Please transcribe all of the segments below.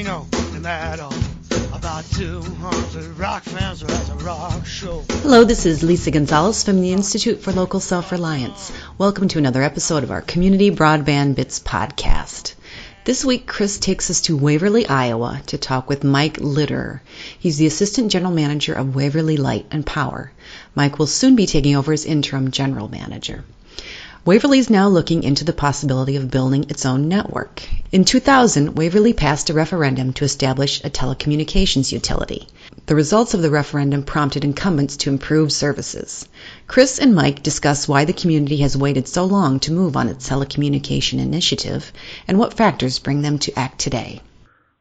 know, no matter about 200 rock fans are at a rock show. Hello, this is Lisa Gonzalez from the Institute for Local Self-Reliance. Welcome to another episode of our Community Broadband Bits podcast. This week, Chris takes us to Waverly, Iowa to talk with Mike Litterer. He's the Assistant General Manager of Waverly Light and Power. Mike will soon be taking over as Interim General Manager. Waverly is now looking into the possibility of building its own network. In 2000, Waverly passed a referendum to establish a telecommunications utility. The results of the referendum prompted incumbents to improve services. Chris and Mike discuss why the community has waited so long to move on its telecommunication initiative and what factors bring them to act today.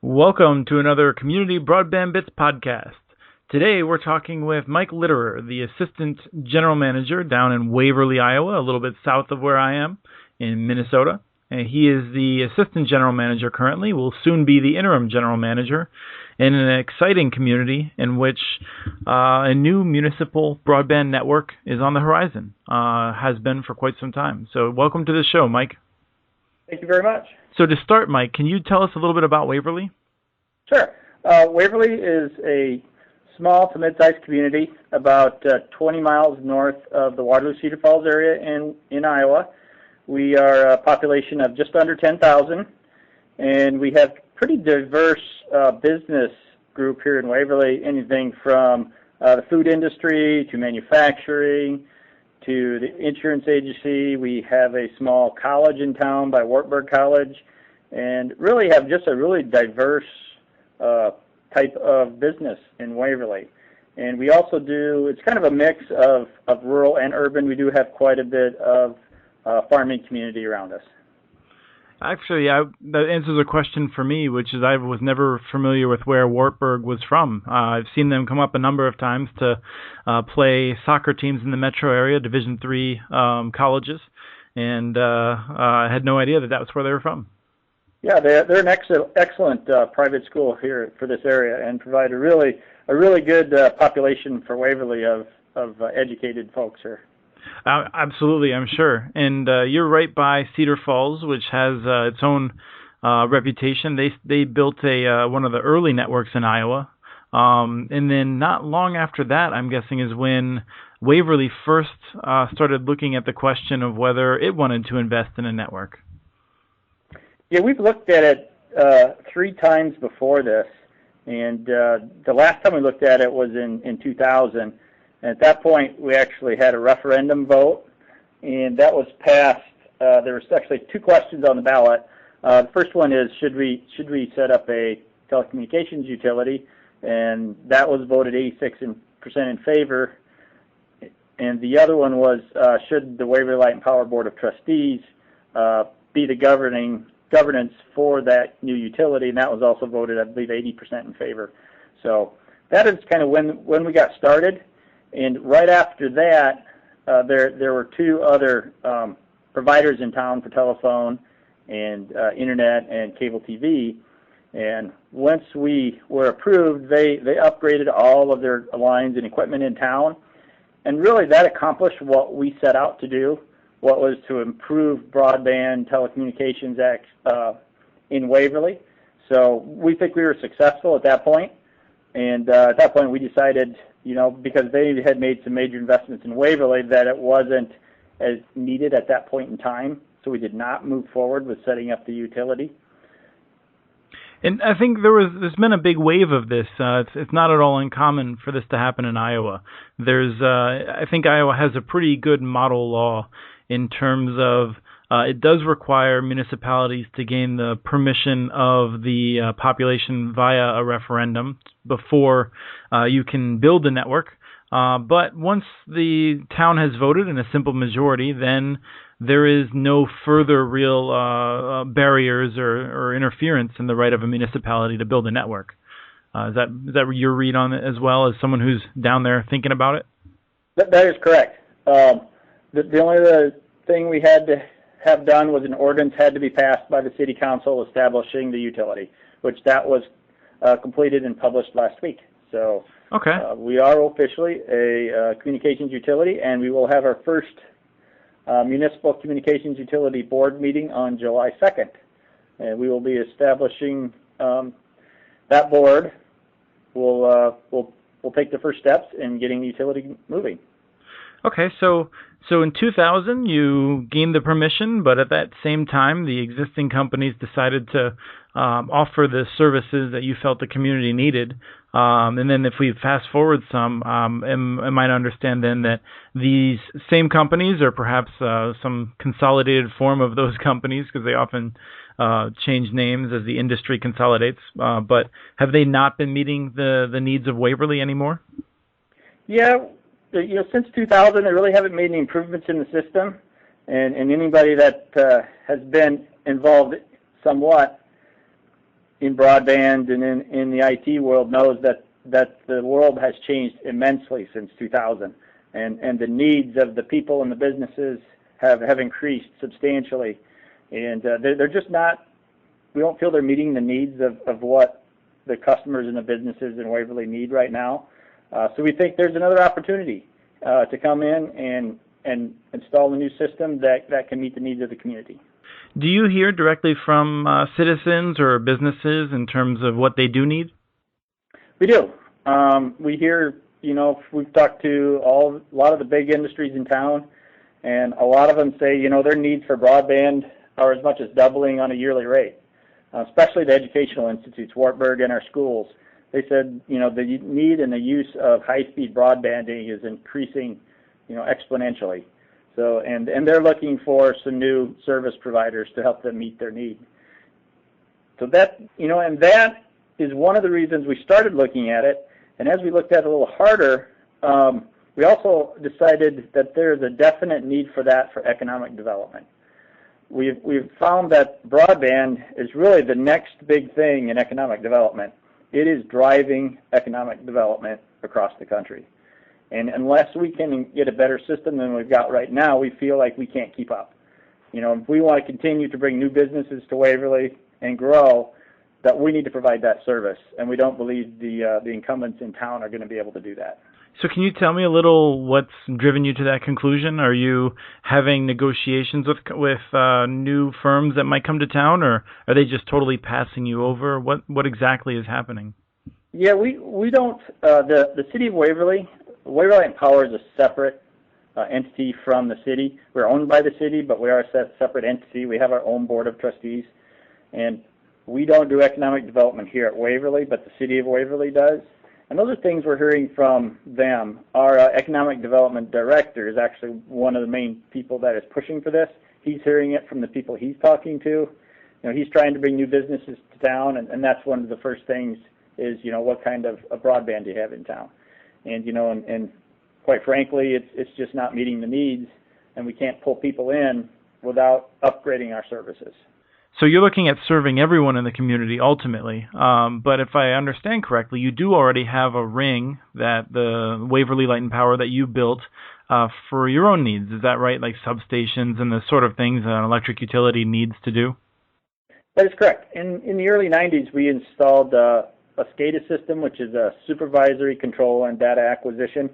Welcome to another Community Broadband Bits podcast. Today we're talking with Mike Litterer, the Assistant General Manager down in Waverly, Iowa, a little bit south of where I am in Minnesota. And he is the Assistant General Manager currently, will soon be the Interim General Manager in an exciting community in which a new municipal broadband network is on the horizon, has been for quite some time. So welcome to the show, Mike. Thank you very much. So to start, Mike, can you tell us a little bit about Waverly? Sure. Waverly is a small to mid-sized community about 20 miles north of the Waterloo Cedar Falls area in Iowa. We are a population of just under 10,000, and we have pretty diverse business group here in Waverly, anything from the food industry to manufacturing to the insurance agency. We have a small college in town by Wartburg College, and really have just a really diverse type of business in Waverly. And we also do, it's kind of a mix of rural and urban. We do have quite a bit of farming community around us. Actually, that answers a question for me, which is I was never familiar with where Wartburg was from. I've seen them come up a number of times to play soccer teams in the metro area, Division III colleges, and I had no idea that was where they were from. Yeah, they're an excellent private school here for this area and provide a really good population for Waverly of educated folks here. Absolutely, I'm sure. And you're right by Cedar Falls, which has its own reputation. They built one of the early networks in Iowa. And then not long after that, I'm guessing, is when Waverly first started looking at the question of whether it wanted to invest in a network. Yeah, we've looked at it 3 times before this, and the last time we looked at it was in 2000. And at that point, we actually had a referendum vote, and that was passed. There was actually 2 questions on the ballot. The first one is, should we set up a telecommunications utility? And that was voted 86% in favor. And the other one was, should the Waverly Light and Power Board of Trustees be the governance for that new utility, and that was also voted, I believe, 80% in favor. So that is kind of when we got started. And right after that, there were 2 other providers in town for telephone and internet and cable TV. And once we were approved, they upgraded all of their lines and equipment in town. And really that accomplished what we set out to do, what was to improve broadband telecommunications in Waverly. So we think we were successful at that point. And at that point we decided, because they had made some major investments in Waverly, that it wasn't as needed at that point in time. So we did not move forward with setting up the utility. And I think there's been a big wave of this. It's not at all uncommon for this to happen in Iowa. I think Iowa has a pretty good model law in terms of it does require municipalities to gain the permission of the population via a referendum before you can build a network. But once the town has voted in a simple majority, then there is no further real barriers or interference in the right of a municipality to build a network. Is that your read on it as well, as someone who's down there thinking about it? That is correct. The only other thing we had to have done was an ordinance had to be passed by the city council establishing the utility, which that was completed and published last week. So okay. We are officially a communications utility, and we will have our first Municipal Communications Utility Board meeting on July 2nd. And we will be establishing that board will take the first steps in getting the utility moving. Okay, so in 2000 you gained the permission, but at that same time the existing companies decided to offer the services that you felt the community needed. And then if we fast forward some, am I to understand then that these same companies, or perhaps some consolidated form of those companies, because they often change names as the industry consolidates, but have they not been meeting the needs of Waverly anymore? Yeah, since 2000, they really haven't made any improvements in the system, and anybody that has been involved somewhat in broadband and in the IT world knows that the world has changed immensely since 2000, and the needs of the people and the businesses have increased substantially, and they're just not. We don't feel they're meeting the needs of what the customers and the businesses in Waverly need right now. So we think there's another opportunity to come in and install a new system that can meet the needs of the community. Do you hear directly from citizens or businesses in terms of what they do need? We do. We hear, we've talked to a lot of the big industries in town, and a lot of them say, their needs for broadband are as much as doubling on a yearly rate, especially the educational institutes, Wartburg, and our schools. They said, the need and the use of high-speed broadbanding is increasing, exponentially. So, and they're looking for some new service providers to help them meet their need. So that, and that is one of the reasons we started looking at it. And as we looked at it a little harder, we also decided that there is a definite need for that for economic development. We've found that broadband is really the next big thing in economic development. It is driving economic development across the country. And unless we can get a better system than we've got right now, we feel like we can't keep up. If we want to continue to bring new businesses to Waverly and grow, that we need to provide that service. And we don't believe the incumbents in town are going to be able to do that. So can you tell me a little what's driven you to that conclusion? Are you having negotiations with new firms that might come to town, or are they just totally passing you over? What exactly is happening? Yeah, we don't. The city of Waverly Power is a separate entity from the city. We're owned by the city, but we are a separate entity. We have our own board of trustees, and we don't do economic development here at Waverly, but the city of Waverly does. And those are things we're hearing from them. Our economic development director is actually one of the main people that is pushing for this. He's hearing it from the people he's talking to. He's trying to bring new businesses to town, and that's one of the first things is, what kind of a broadband do you have in town? And, and quite frankly, it's just not meeting the needs, and we can't pull people in without upgrading our services. So you're looking at serving everyone in the community ultimately, but if I understand correctly, you do already have a ring that the Waverly Light and Power that you built for your own needs. Is that right? Like substations and the sort of things that an electric utility needs to do? That is correct. In the early 90s, we installed a SCADA system, which is a supervisory control and data acquisition.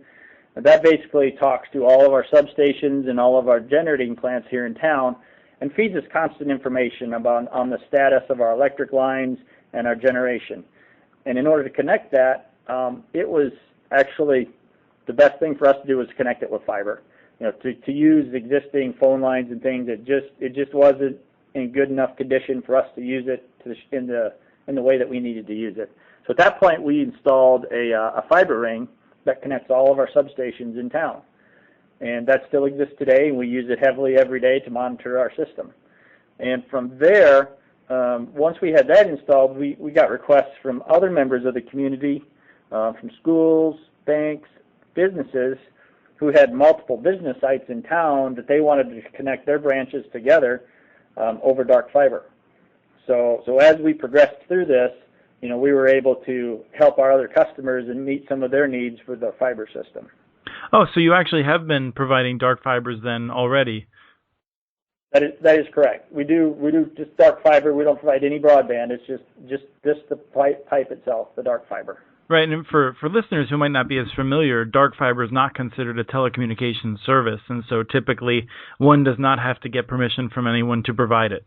And that basically talks to all of our substations and all of our generating plants here in town, and feeds us constant information on the status of our electric lines and our generation. And in order to connect that, it was actually the best thing for us to do was connect it with fiber. To use existing phone lines and things, it just wasn't in good enough condition for us to use it in the way that we needed to use it. So at that point, we installed a fiber ring that connects all of our substations in town. And that still exists today, and we use it heavily every day to monitor our system. And from there, once we had that installed, we got requests from other members of the community, from schools, banks, businesses, who had multiple business sites in town that they wanted to connect their branches together over dark fiber. So as we progressed through this, we were able to help our other customers and meet some of their needs for the fiber system. Oh, so you actually have been providing dark fibers then already? That is correct. We do just dark fiber. We don't provide any broadband. It's just the pipe itself, the dark fiber. Right, and for listeners who might not be as familiar, dark fiber is not considered a telecommunications service, and so typically one does not have to get permission from anyone to provide it.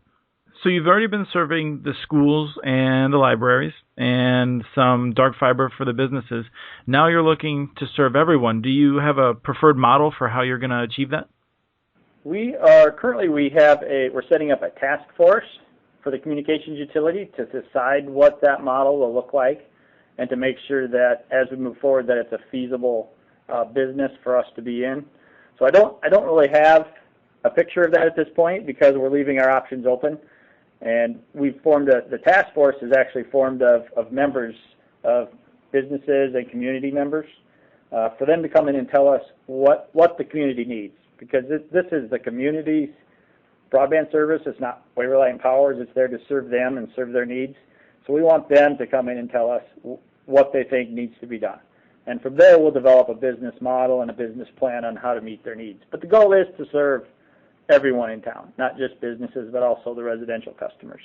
So you've already been serving the schools and the libraries and some dark fiber for the businesses. Now you're looking to serve everyone. Do you have a preferred model for how you're going to achieve that? We're setting up a task force for the communications utility to decide what that model will look like and to make sure that as we move forward that it's a feasible business for us to be in. So I don't really have a picture of that at this point because we're leaving our options open. And we've formed the task force is actually formed of members of businesses and community members for them to come in and tell us what the community needs, because this is the community's broadband service. It's not Waverly and Powers. It's there to serve them and serve their needs. So we want them to come in and tell us what they think needs to be done. And from there, we'll develop a business model and a business plan on how to meet their needs. But the goal is to serve everyone in town, not just businesses, but also the residential customers.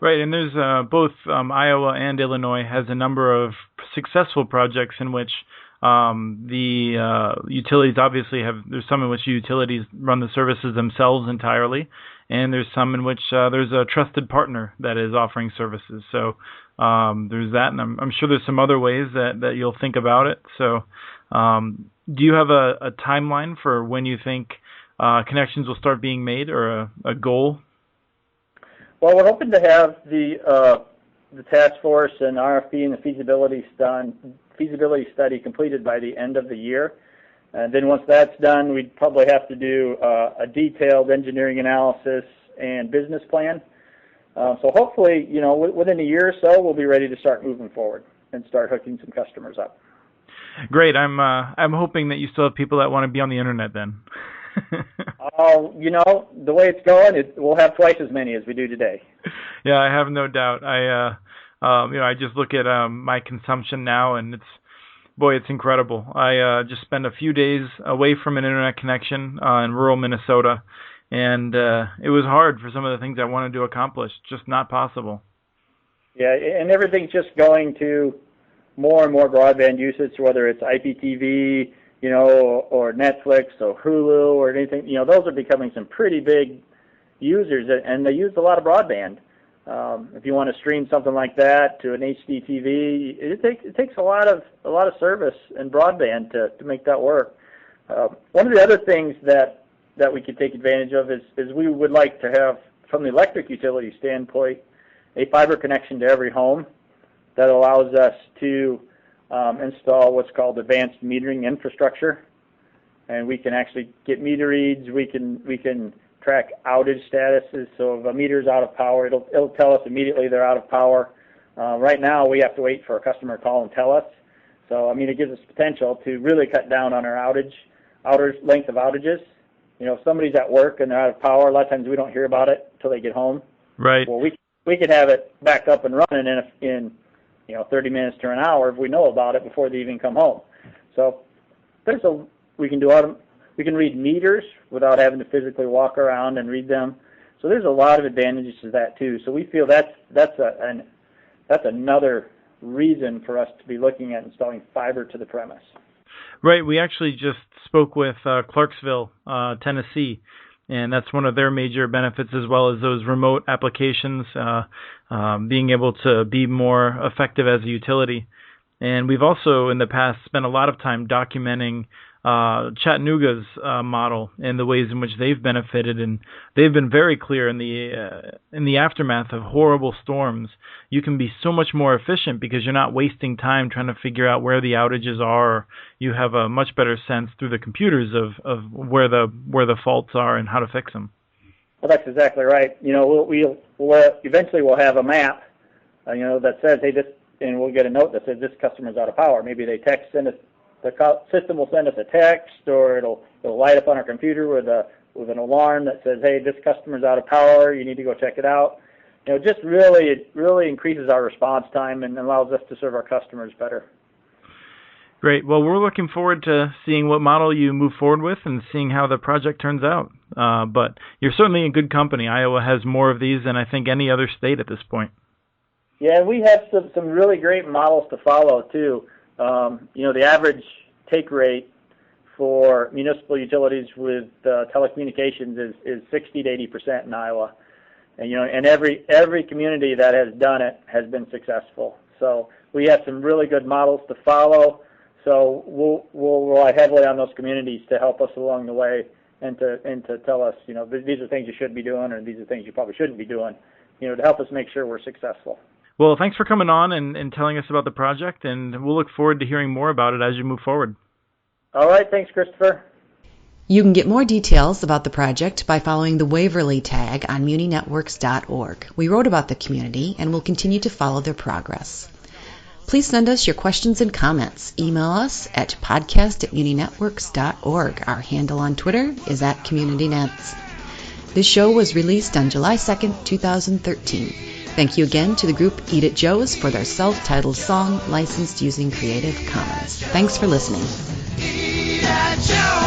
Right, and there's both Iowa and Illinois has a number of successful projects in which the utilities obviously there's some in which utilities run the services themselves entirely, and there's some in which there's a trusted partner that is offering services. So there's that, and I'm sure there's some other ways that you'll think about it. So do you have a timeline for when you think connections will start being made, or a goal? Well, we're hoping to have the task force and RFP and the feasibility study completed by the end of the year. And then once that's done, we'd probably have to do a detailed engineering analysis and business plan. So hopefully, within a year or so, we'll be ready to start moving forward and start hooking some customers up. Great. I'm hoping that you still have people that want to be on the internet then. The way it's going, we'll have twice as many as we do today. Yeah, I have no doubt. I just look at my consumption now, and it's incredible. I just spent a few days away from an internet connection in rural Minnesota, and it was hard for some of the things I wanted to accomplish. Just not possible. Yeah, and everything's just going to more and more broadband usage, whether it's IPTV, or Netflix or Hulu or anything. Those are becoming some pretty big users, and they use a lot of broadband. If you want to stream something like that to an HD TV, it takes a lot of service and broadband to make that work. One of the other things that we could take advantage of is we would like to have, from the electric utility standpoint, a fiber connection to every home that allows us to install what's called advanced metering infrastructure, and we can actually get meter reads. We can track outage statuses. So if a meter's out of power, it'll tell us immediately they're out of power. Right now, we have to wait for a customer to call and tell us. So it gives us potential to really cut down on our outage length of outages. If somebody's at work and they're out of power, a lot of times we don't hear about it until they get home. Right. Well, we could have it back up and running in 30 minutes to an hour if we know about it before they even come home. So we can read meters without having to physically walk around and read them. So there's a lot of advantages to that too. So we feel that's another reason for us to be looking at installing fiber to the premise. Right. We actually just spoke with Clarksville, Tennessee, and that's one of their major benefits, as well as those remote applications, being able to be more effective as a utility. And we've also, in the past, spent a lot of time documenting Chattanooga's model and the ways in which they've benefited, and they've been very clear in the aftermath of horrible storms. You can be so much more efficient because you're not wasting time trying to figure out where the outages are. You have a much better sense through the computers of where the faults are and how to fix them. Well, that's exactly right. We'll eventually we'll have a map, that says, hey, this, and we'll get a note that says this customer's out of power. Maybe they send us. The system will send us a text, or it'll light up on our computer with an alarm that says, "Hey, this customer's out of power. You need to go check it out." Just it really increases our response time and allows us to serve our customers better. Great. Well, we're looking forward to seeing what model you move forward with and seeing how the project turns out. But you're certainly in good company. Iowa has more of these than I think any other state at this point. Yeah, we have some really great models to follow too. The average take rate for municipal utilities with telecommunications is 60 to 80% in Iowa. And every community that has done it has been successful. So we have some really good models to follow. So we'll rely heavily on those communities to help us along the way and to tell us, these are things you should be doing, or these are things you probably shouldn't be doing, to help us make sure we're successful. Well, thanks for coming on and telling us about the project, and we'll look forward to hearing more about it as you move forward. All right, thanks, Christopher. You can get more details about the project by following the Waverly tag on muninetworks.org. We wrote about the community and will continue to follow their progress. Please send us your questions and comments. Email us at podcast@muninetworks.org. Our handle on Twitter is @CommunityNets. This show was released on July 2nd, 2013. Thank you again to the group Eat It Joe's for their self-titled song licensed using Creative Commons. Thanks for listening. Eat at Joe's.